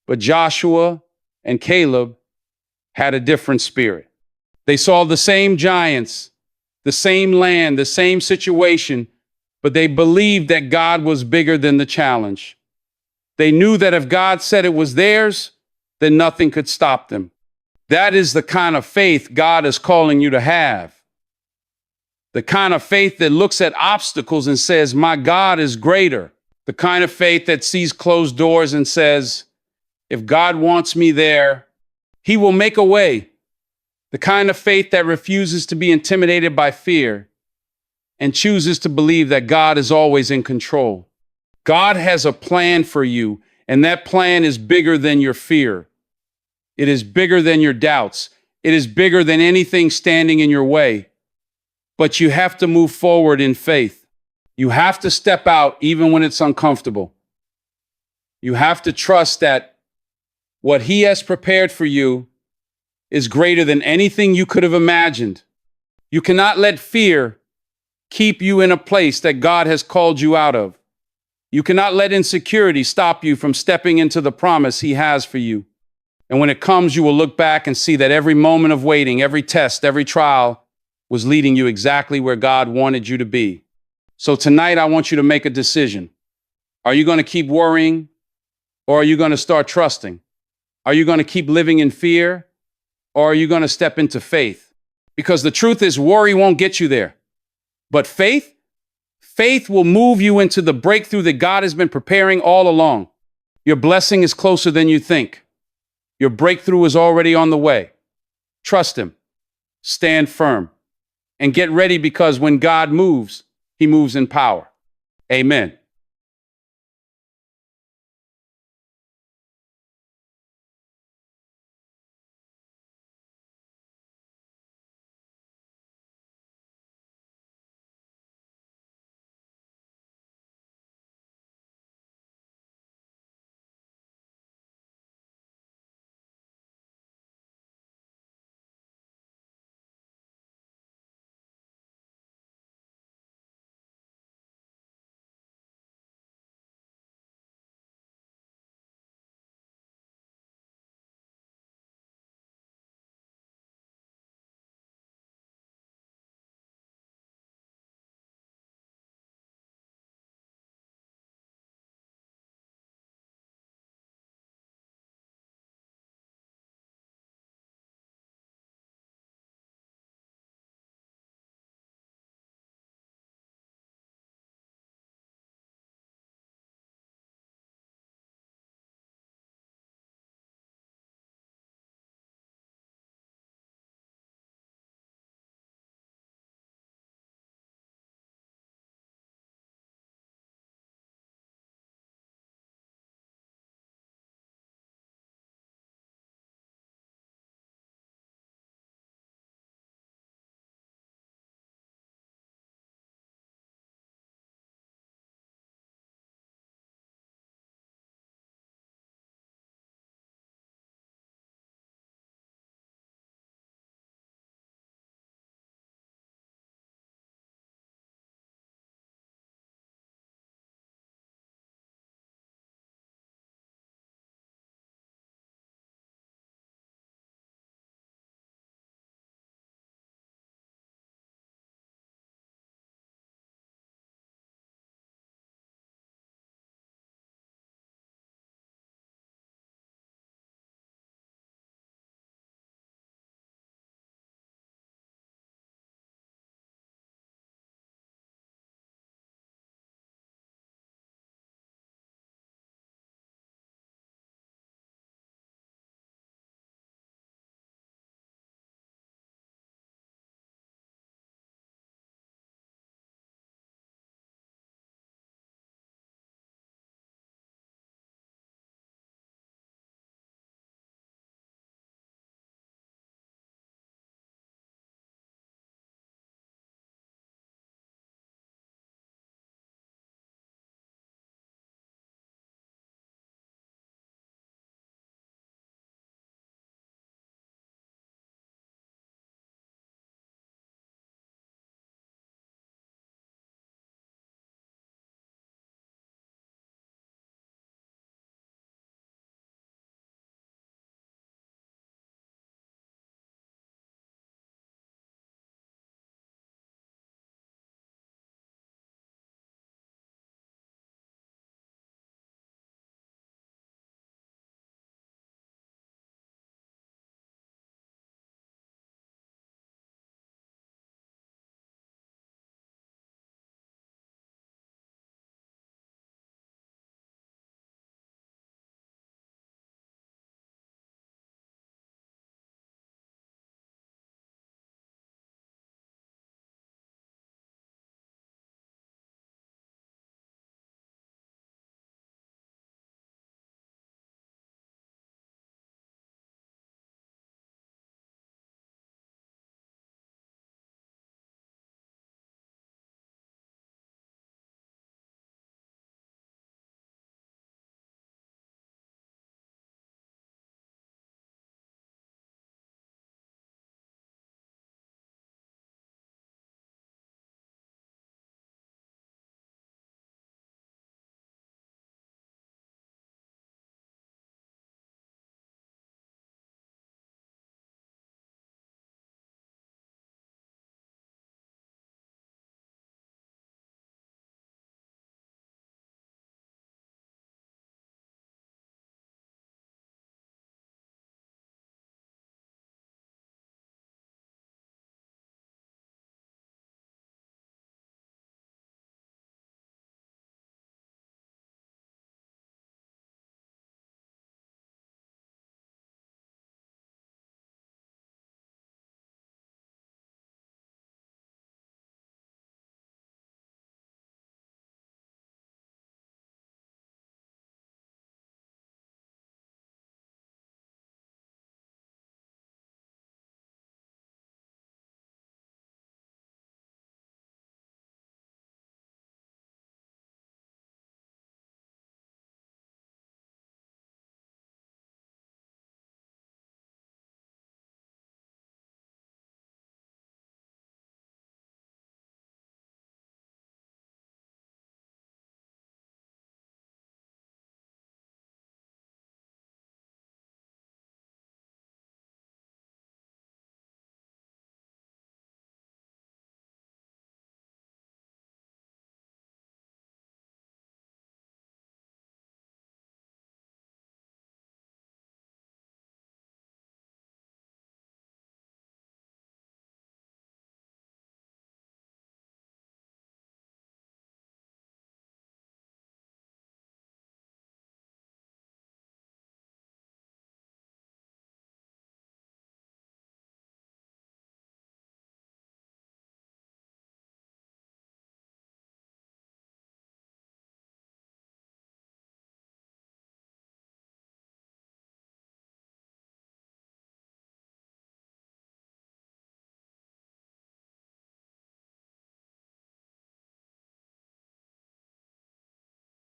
But Joshua and Caleb had a different spirit. They saw the same giants, the same land, the same situation, but they believed that God was bigger than the challenge. They knew that if God said it was theirs, then nothing could stop them. That is the kind of faith God is calling you to have. The kind of faith that looks at obstacles and says, my God is greater. The kind of faith that sees closed doors and says, if God wants me there, he will make a way. The kind of faith that refuses to be intimidated by fear and chooses to believe that God is always in control. God has a plan for you, and that plan is bigger than your fear. It is bigger than your doubts. It is bigger than anything standing in your way. But you have to move forward in faith. You have to step out even when it's uncomfortable. You have to trust that what He has prepared for you is greater than anything you could have imagined. You cannot let fear keep you in a place that God has called you out of. You cannot let insecurity stop you from stepping into the promise He has for you. And when it comes, you will look back and see that every moment of waiting, every test, every trial was leading you exactly where God wanted you to be. So tonight, I want you to make a decision. Are you going to keep worrying, or are you going to start trusting? Are you going to keep living in fear, or are you going to step into faith? Because the truth is, worry won't get you there. But faith will move you into the breakthrough that God has been preparing all along. Your blessing is closer than you think. Your breakthrough is already on the way. Trust Him. Stand firm. And get ready, because when God moves, He moves in power. Amen.